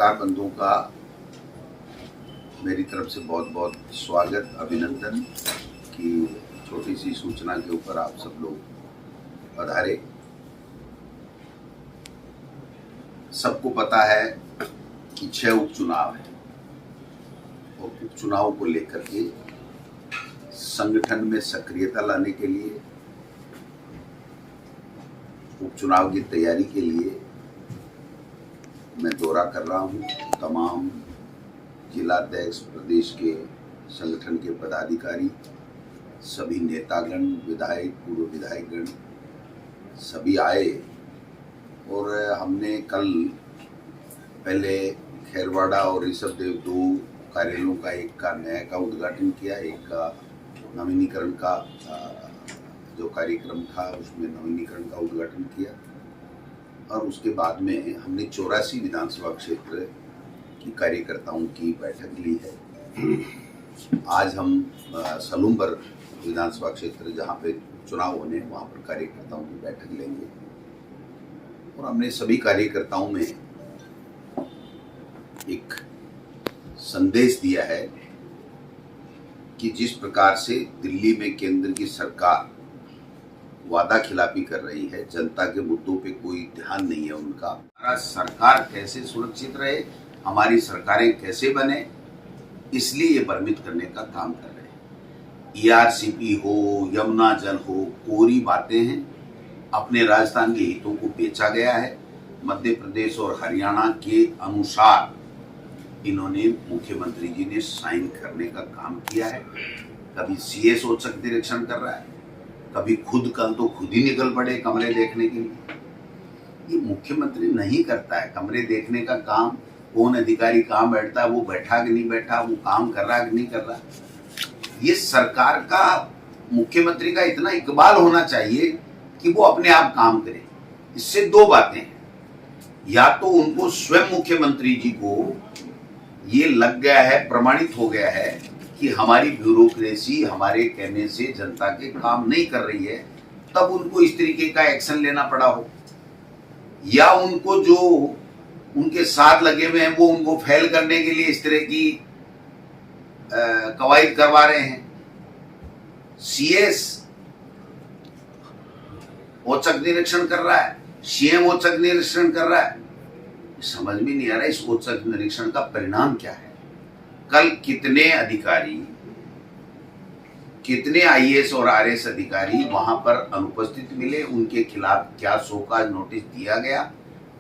पत्रकार बंधुओं का मेरी तरफ से बहुत बहुत स्वागत, अभिनंदन कि छोटी सी सूचना के ऊपर आप सब लोग पधारे। सबको पता है कि 6 उपचुनाव हैं और उपचुनाव को लेकर के संगठन में सक्रियता लाने के लिए, उपचुनाव की तैयारी के लिए मैं दौरा कर रहा हूं। तमाम जिलाध्यक्ष, प्रदेश के संगठन के पदाधिकारी, सभी नेतागण, विधायक, पूर्व विधायकगण सभी आए और हमने कल पहले खैरवाड़ा और ऋषभदेव 2 कार्यालयों का, एक का नया का उद्घाटन किया, एक का नवीनीकरण का जो कार्यक्रम था उसमें नवीनीकरण का उद्घाटन किया और उसके बाद में हमने 84 विधानसभा क्षेत्र की कार्यकर्ताओं की बैठक ली है। आज हम सलूम्बर विधानसभा क्षेत्र जहाँ पे चुनाव होने वहाँ पर कार्यकर्ताओं की बैठक लेंगे और हमने सभी कार्यकर्ताओं में एक संदेश दिया है कि जिस प्रकार से दिल्ली में केंद्र की सरकार वादा खिलाफी कर रही है, जनता के मुद्दों पे कोई ध्यान नहीं है उनका। हमारा सरकार कैसे सुरक्षित रहे, हमारी सरकारें कैसे बने, इसलिए ये भ्रमित करने का काम कर रहे हैं। ईआरसीपी हो, यमुना जल हो, कोरी बातें हैं। अपने राजस्थान के हितों को बेचा गया है। मध्य प्रदेश और हरियाणा के अनुसार इन्होंने, मुख्यमंत्री जी ने साइन करने का काम किया है। कभी सीए औचक निरीक्षण कर रहा है, कभी कल तो खुद ही निकल पड़े कमरे देखने के लिए। ये मुख्यमंत्री नहीं करता है कमरे देखने का काम। कौन अधिकारी कहाँ बैठता है, वो बैठा कि नहीं बैठा, वो काम कर रहा कि नहीं कर रहा। ये सरकार का, मुख्यमंत्री का इतना इकबाल होना चाहिए कि वो अपने आप काम करे। इससे 2 बातें हैं, या तो उनको स्वयं मुख्यमंत्री जी को ये लग गया है, प्रमाणित हो गया है कि हमारी ब्यूरोक्रेसी हमारे कहने से जनता के काम नहीं कर रही है, तब उनको इस तरीके का एक्शन लेना पड़ा हो, या उनको जो उनके साथ लगे हुए हैं वो उनको फेल करने के लिए इस तरह की कवायद करवा रहे हैं। सीएस औचक निरीक्षण कर रहा है, सीएम औचक निरीक्षण कर रहा है, समझ में नहीं आ रहा इस औचक निरीक्षण का परिणाम क्या है। कल कितने अधिकारी, कितने आईएएस और आरएएस अधिकारी वहां पर अनुपस्थित मिले, उनके खिलाफ क्या शोकाज नोटिस दिया गया,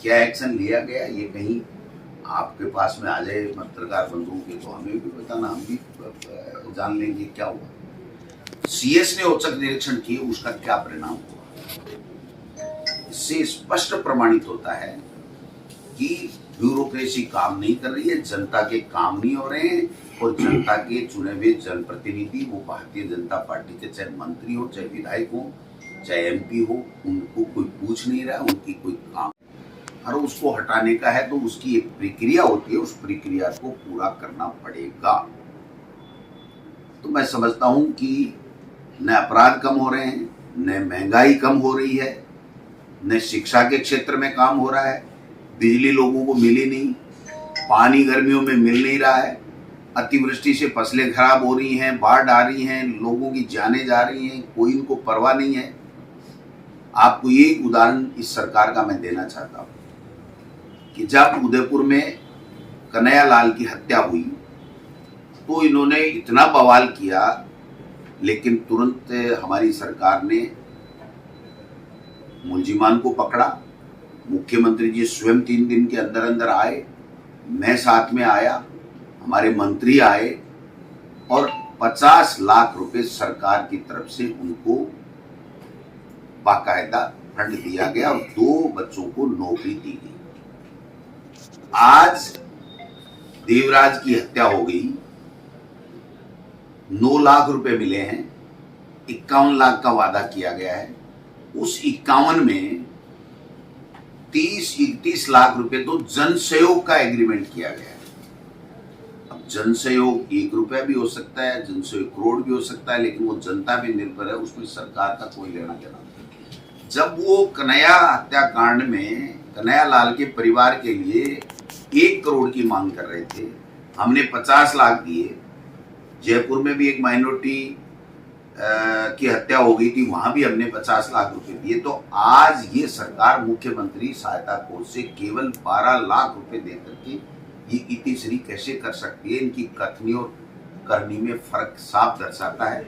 क्या एक्शन लिया गया, ये कहीं आपके पास में आ जाए पत्रकार बंधुओं के, तो हमें भी बताना, हम भी जान लेंगे क्या हुआ। सीएस ने औचक निरीक्षण किए, उसका क्या परिणाम हुआ। इससे स्पष्ट प्रमाणित होता है कि ब्यूरोक्रेसी काम नहीं कर रही है, जनता के काम नहीं हो रहे हैं और जनता के चुने हुए जनप्रतिनिधि, वो भारतीय जनता पार्टी के चाहे मंत्री हो, चाहे विधायक हो, चाहे एमपी हो, उनको कोई पूछ नहीं रहा, उनकी कोई काम। और उसको हटाने का है तो उसकी एक प्रक्रिया होती है, उस प्रक्रिया को पूरा करना पड़ेगा। तो मैं समझता हूं कि न अपराध कम हो रहे हैं, न महंगाई कम हो रही है, न शिक्षा के क्षेत्र में काम हो रहा है, बिजली लोगों को मिली नहीं, पानी गर्मियों में मिल नहीं रहा है, अतिवृष्टि से फसलें खराब हो रही हैं, बाढ़ आ रही हैं, लोगों की जानें जा रही हैं, कोई इनको परवाह नहीं है। आपको ये उदाहरण इस सरकार का मैं देना चाहता हूँ कि जब उदयपुर में कन्हैयालाल की हत्या हुई तो इन्होंने इतना बवाल किया, लेकिन तुरंत हमारी सरकार ने मुलजिमान को पकड़ा। मुख्यमंत्री जी स्वयं 3 दिन के अंदर अंदर आए, मैं साथ में आया, हमारे मंत्री आए और 50 लाख रुपए सरकार की तरफ से उनको बाकायदा फंड दिया गया और 2 बच्चों को नौकरी दी गई। आज देवराज की हत्या हो गई, 9 लाख रुपए मिले हैं, 51 लाख का वादा किया गया है। उस 51 में 30-31 लाख रुपए तो जन सहयोग का एग्रीमेंट किया गया है। अब जन सहयोग 1 रुपया भी हो सकता है, जन सहयोग करोड़ भी हो सकता है, लेकिन वो जनता पे निर्भर है, उसमें सरकार का कोई लेना देना नहीं। जब वो कन्हैया हत्याकांड में कन्हैयालाल के परिवार के लिए 1 करोड़ की मांग कर रहे थे, हमने 50 लाख दिए। जयपुर में भी एक माइनॉरिटी की हत्या हो गई थी, वहां भी हमने 50 लाख रुपए दिए। तो आज ये सरकार मुख्यमंत्री सहायता कोष से केवल 12 लाख रुपए देकर के ये इतनी कैसे कर सकती है? इनकी कथनी और करनी में फर्क साफ दर्शाता है।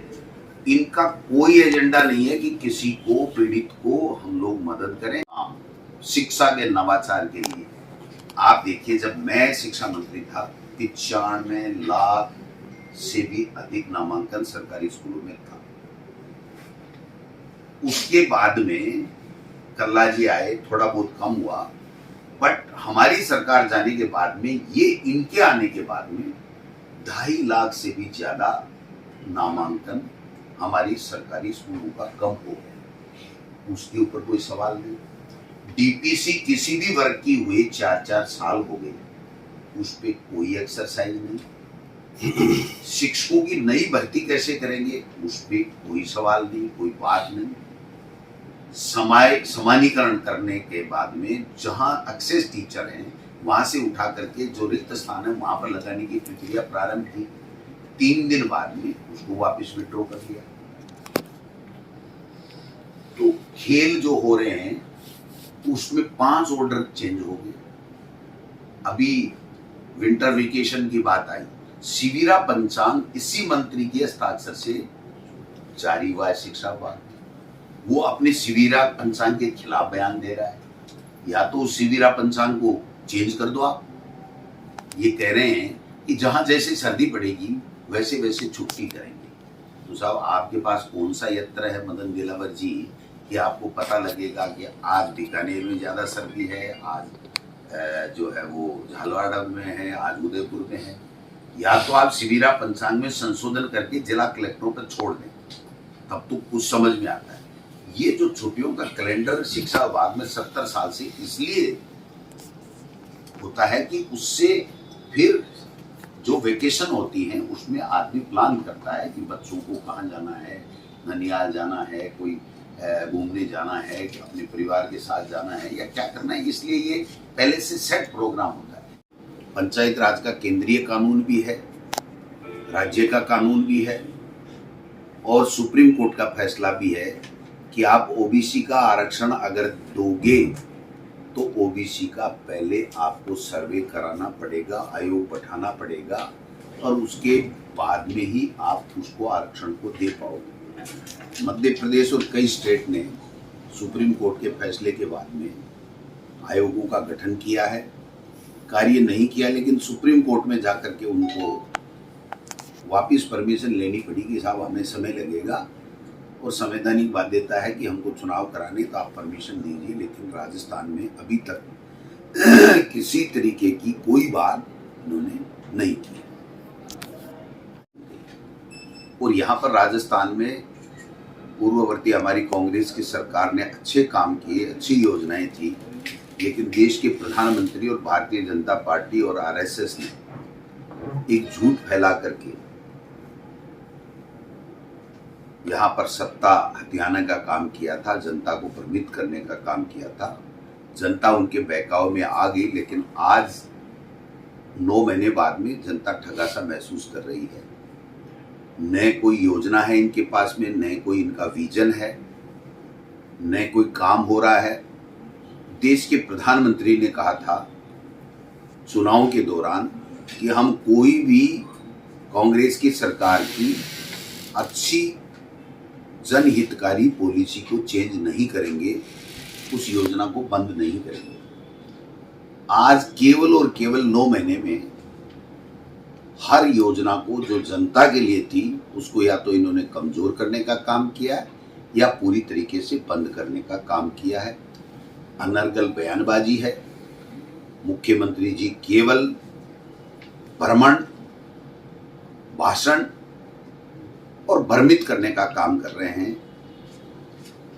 इनका कोई एजेंडा नहीं है कि किसी को, पीड़ित को हम लोग मदद करें। शिक्षा के नवाचार के लिए आप देखिए, जब मैं शिक्षा मंत्री था 95 लाख से भी अधिक नामांकन सरकारी स्कूलों में था। उसके बाद में कल्ला जी आए, थोड़ा बहुत कम हुआ, बट हमारी सरकार जाने के बाद में, ये इनके आने के बाद में 2.5 लाख से भी ज्यादा नामांकन हमारी सरकारी स्कूलों का कम हो गया। उसके ऊपर कोई सवाल नहीं। डीपीसी किसी भी वर्ग की हुए 4-4 साल हो गए, उस पर कोई एक्सरसाइज नहीं। शिक्षकों की नई भर्ती कैसे करेंगे, उस पर कोई सवाल नहीं, कोई बात नहीं। समानीकरण करने के बाद में जहां एक्सेस टीचर हैं, वहां से उठा करके जो रिक्त स्थान है वहां पर लगाने की प्रक्रिया प्रारंभ की। 3 दिन बाद में उसको वापस विड्रॉ कर दिया। तो खेल जो हो रहे हैं उसमें 5 ऑर्डर चेंज हो गए। अभी विंटर वेकेशन की बात आई, शिविरा पंचांग इसी मंत्री के हस्ताक्षर से जारी हुआ है शिक्षा विभाग। वो अपने शिविरा पंचांग के खिलाफ बयान दे रहा है। या तो शिविरा पंचांग को चेंज कर दो आप। ये कह रहे हैं कि जहां जैसे सर्दी पड़ेगी वैसे वैसे छुट्टी करेंगे। तो साहब, आपके पास कौन सा यंत्र है मदन दिलावर जी कि आपको पता लगेगा कि आज बीकानेर में ज्यादा सर्दी है, आज जो है वो झालवाड़ में है, आज उदयपुर में है। या तो आप शिविरा पंचांग में संशोधन करके जिला कलेक्टरों पर छोड़ दें, तब तो कुछ समझ में आता है। ये जो छुट्टियों का कैलेंडर शिक्षा विभाग में 70 साल से इसलिए होता है कि उससे फिर जो वेकेशन होती है उसमें आदमी प्लान करता है कि बच्चों को कहाँ जाना है, ननिहाल जाना है, कोई घूमने जाना है, कि अपने परिवार के साथ जाना है या क्या करना है। इसलिए ये पहले से सेट प्रोग्राम होता है। पंचायत राज का केंद्रीय कानून भी है, राज्य का कानून भी है और सुप्रीम कोर्ट का फैसला भी है कि आप ओबीसी का आरक्षण अगर दोगे तो ओबीसी का पहले आपको सर्वे कराना पड़ेगा, आयोग बैठाना पड़ेगा और उसके बाद में ही आप उसको आरक्षण को दे पाओगे। मध्य प्रदेश और कई स्टेट ने सुप्रीम कोर्ट के फैसले के बाद में आयोगों का गठन किया है, कार्य नहीं किया, लेकिन सुप्रीम कोर्ट में जाकर के उनको वापस परमिशन लेनी पड़ी कि साहब हमें समय लगेगा और संवैधानिक बाध्यता है कि हमको चुनाव कराने, तो आप परमिशन दीजिए। लेकिन राजस्थान में अभी तक किसी तरीके की कोई बात उन्होंने नहीं की। और यहाँ पर राजस्थान में पूर्ववर्ती हमारी कांग्रेस की सरकार ने अच्छे काम किए, अच्छी योजनाएं थी, लेकिन देश के प्रधानमंत्री और भारतीय जनता पार्टी और आरएसएस ने एक झूठ फैला करके यहाँ पर सत्ता हथियाने का काम किया था, जनता को भ्रमित करने का काम किया था। जनता उनके बहकाव में आ गई, लेकिन आज 9 महीने बाद में जनता ठगा सा महसूस कर रही है। न कोई योजना है इनके पास में, न कोई इनका विजन है, न कोई काम हो रहा है। देश के प्रधानमंत्री ने कहा था चुनाव के दौरान कि हम कोई भी कांग्रेस की सरकार की अच्छी जनहितकारी पॉलिसी को चेंज नहीं करेंगे, उस योजना को बंद नहीं करेंगे। आज केवल और केवल 9 महीने में हर योजना को जो जनता के लिए थी उसको या तो इन्होंने कमजोर करने का काम किया है या पूरी तरीके से बंद करने का काम किया है। अनर्गल बयानबाजी है। मुख्यमंत्री जी केवल भ्रमण, भाषण और भ्रमित करने का काम कर रहे हैं।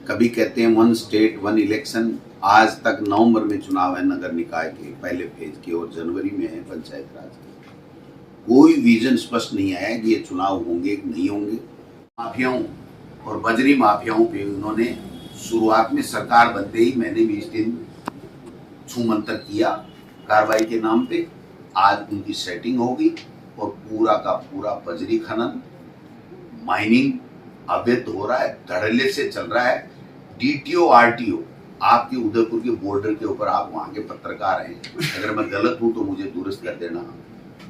कभी कहते हैं 1 स्टेट 1 इलेक्शन। आज तक नवंबर में चुनाव है नगर निकाय के पहले फेज के और जनवरी में है पंचायत राज के। कोई विजन स्पष्ट नहीं आया कि ये चुनाव होंगे कि नहीं होंगे। माफियाओं और बजरी माफियाओं पे उन्होंने शुरुआत में सरकार बनते ही मैंने भी इस दिन छू मंतर किया, कार्रवाई के नाम पे आज उनकी सेटिंग होगी और पूरा का पूरा बजरी खनन, माइनिंग अवैध हो रहा है, धड़ल्ले से चल रहा है। डीटीओ आरटीओ आपके उदयपुर के बॉर्डर के ऊपर, आप वहां के पत्रकार हैं, अगर मैं गलत हूं तो मुझे दुरुस्त कर देना,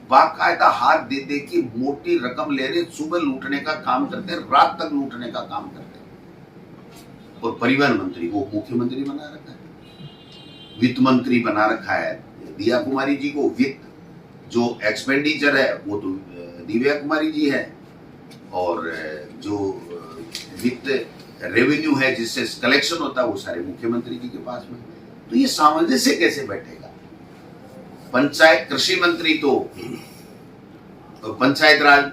बाकायदा हाथ दे दे के मोटी रकम ले रहे, सुबह लूटने का काम करते हैं, रात तक लूटने का काम करते हैं। और परिवहन मंत्री वो मुख्यमंत्री बना रखा है, वित्त मंत्री बना रखा है दिया कुमारी जी को, वित्त जो एक्सपेंडिचर है वो तो दिव्या कुमारी जी है, और जो वित्त रेवेन्यू है जिससे कलेक्शन होता है वो सारे मुख्यमंत्री जी के पास में। तो ये सामंजस्य कैसे बैठेगा? पंचायत कृषि मंत्री तो पंचायत राज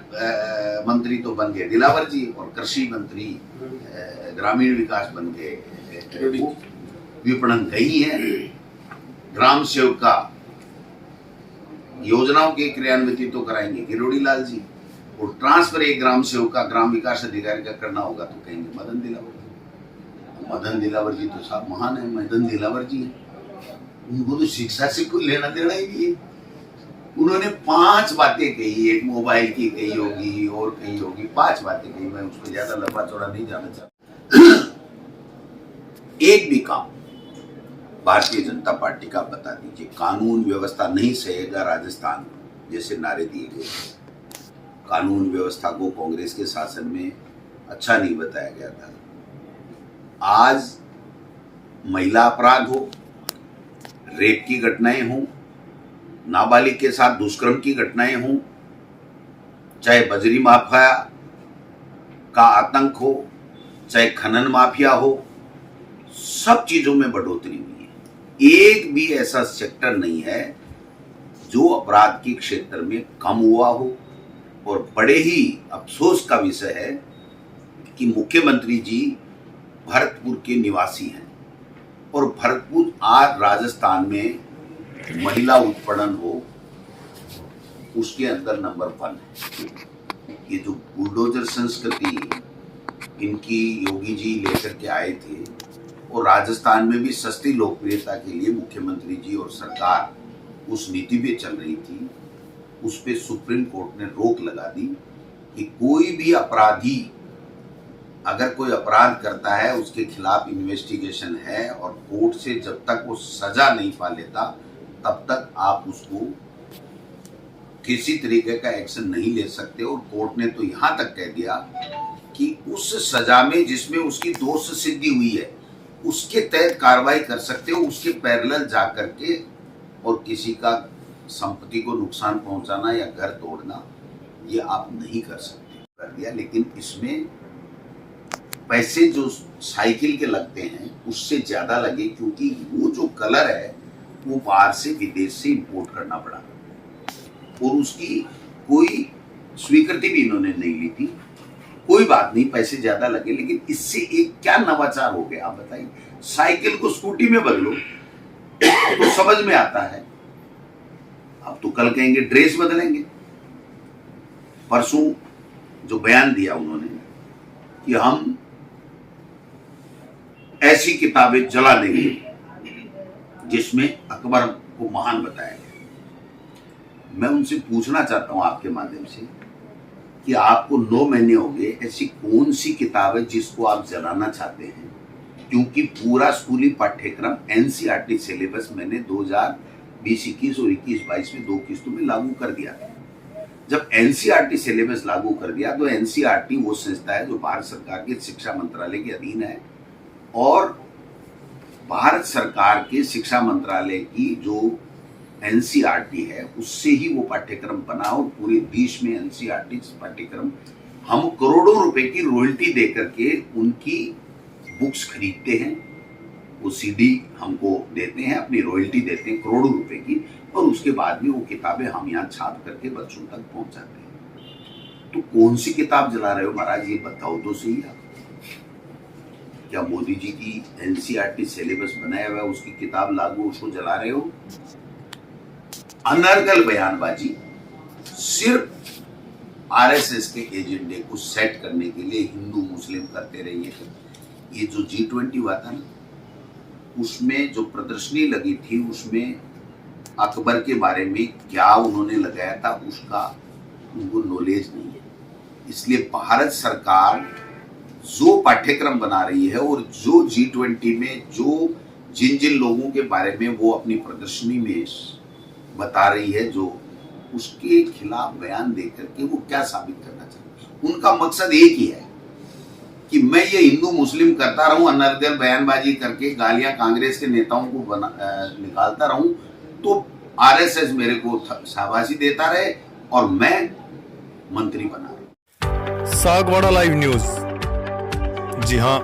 मंत्री तो बन गए दिलावर जी, और कृषि मंत्री ग्रामीण विकास बन गए विपणन गई है। ग्राम सेवका योजनाओं के क्रियान्वित तो कराएंगे किरोड़ी लाल जी, और ट्रांसफर एक ग्राम सेवक का ग्राम विकास अधिकारी का करना होगा तो कहेंगे मदन दिलावर। मदन दिलावर जी तो साहब महान है, मदन दिलावर जी है, उनको तो शिक्षा से कोई लेना देना ही नहीं है। उन्होंने 5 बातें कही, एक मोबाइल की कही होगी और कही होगी, 5 बातें कही, मैं उसको ज्यादा लंबा चौड़ा नहीं जाना चाहता। एक भी काम भारतीय जनता पार्टी का बता दीजिए। कानून व्यवस्था नहीं सहेगा राजस्थान जैसे नारे दिए गए, कानून व्यवस्था को कांग्रेस के शासन में अच्छा नहीं बताया गया था। आज महिला अपराध हो, रेप की घटनाएं हों, नाबालिग के साथ दुष्कर्म की घटनाएं हों, चाहे बजरी माफिया का आतंक हो, चाहे खनन माफिया हो, सब चीजों में बढ़ोतरी हुई है। एक भी ऐसा सेक्टर नहीं है जो अपराध के क्षेत्र में कम हुआ हो। और बड़े ही अफसोस का विषय है कि मुख्यमंत्री जी भरतपुर के निवासी हैं, और भरतपुर आज राजस्थान में महिला उत्पीड़न हो उसके अंदर नंबर 1 है। ये जो बुलडोजर संस्कृति इनकी योगी जी लेकर के आए थे, और राजस्थान में भी सस्ती लोकप्रियता के लिए मुख्यमंत्री जी और सरकार उस नीति पे चल रही थी, उस पे सुप्रीम कोर्ट ने रोक लगा दी कि कोई भी अपराधी अगर कोई अपराध करता है उसके खिलाफ इन्वेस्टिगेशन है, और कोर्ट से जब तक वो सजा नहीं पा लेता तब तक आप उसको किसी तरीके का एक्शन नहीं ले सकते। और कोर्ट ने तो यहां तक कह दिया कि उस सजा में जिसमें उसकी दोष सिद्धि हुई है उसके तहत कार्रवाई कर सकते हो, उसके पैरेलल जा करके और किसी का संपत्ति को नुकसान पहुंचाना या घर तोड़ना ये आप नहीं कर सकते, कर दिया। लेकिन इसमें पैसे जो साइकिल के लगते हैं उससे ज्यादा लगे, क्योंकि वो जो कलर है वो बाहर से विदेश से इंपोर्ट करना पड़ा, और उसकी कोई स्वीकृति भी इन्होंने नहीं ली थी। कोई बात नहीं, पैसे ज्यादा लगे, लेकिन इससे एक क्या नवाचार हो गया आप बताइए। साइकिल को स्कूटी में बदलो तो समझ में आता है, अब तो कल कहेंगे ड्रेस बदलेंगे। परसों जो बयान दिया उन्होंने कि हम ऐसी किताबें जला देंगे जिसमें अकबर को महान बताया गया। मैं उनसे पूछना चाहता हूं आपके माध्यम से कि आपको 9 महीने हो गए, ऐसी कौन सी किताब है जिसको आप जलाना चाहते हैं? क्योंकि पूरा स्कूली पाठ्यक्रम एनसीईआरटी सिलेबस मैंने 2020-21 और 21-22 में 2 किस्तों में लागू कर दिया था। जब एनसीईआरटी सिलेबस लागू कर दिया तो एनसीईआरटी वो संस्था है जो भारत सरकार के शिक्षा मंत्रालय के अधीन है, और भारत सरकार के शिक्षा मंत्रालय की जो एनसीईआरटी है उससे ही वो पाठ्यक्रम बना, और पूरे देश में एनसीईआरटी पाठ्यक्रम हम करोड़ों रुपए की रॉयल्टी दे करके उनकी बुक्स खरीदते हैं, वो सीडी हमको देते हैं, अपनी रॉयल्टी देते हैं करोड़ों रुपए की, और उसके बाद में वो किताबें हम यहाँ छाप करके बच्चों तक पहुंचाते हैं। तो कौन सी किताब जला रहे हो महाराज, ये बताओ तो सही आप। क्या मोदी जी की एनसीईआरटी सिलेबस बनाया हुआ है उसकी किताब लागू, उसको जला रहे हो? अनर्गल बयानबाजी सिर्फ आरएसएस के एजेंडे को सेट करने के लिए हिंदू मुस्लिम करते रहिए। ये जो G20 हुआ था ना, उसमें जो प्रदर्शनी लगी थी उसमें अकबर के बारे में क्या उन्होंने लगाया था उसका उनको नॉलेज नहीं है। इसलिए भारत सरकार जो पाठ्यक्रम बना रही है और जो G20 में जो जिन जिन लोगों के बारे में वो अपनी प्रदर्शनी में बता रही है, जो उसके खिलाफ बयान देकर के वो क्या साबित करना चाहते हैं। उनका मकसद एक ही है कि मैं ये हिंदू मुस्लिम करता रहूं, अनर्गल बयानबाजी करके गालियां कांग्रेस के नेताओं को निकालता रहूं, तो आरएसएस मेरे को शाबाशी देता रहे और मैं मंत्री बना रहूं। सागवाड़ा लाइव न्यूज, जी हाँ,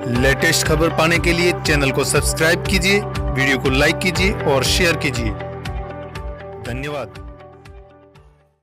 लेटेस्ट खबर पाने के लिए चैनल को सब्सक्राइब कीजिए, वीडियो को लाइक कीजिए और शेयर कीजिए। धन्यवाद।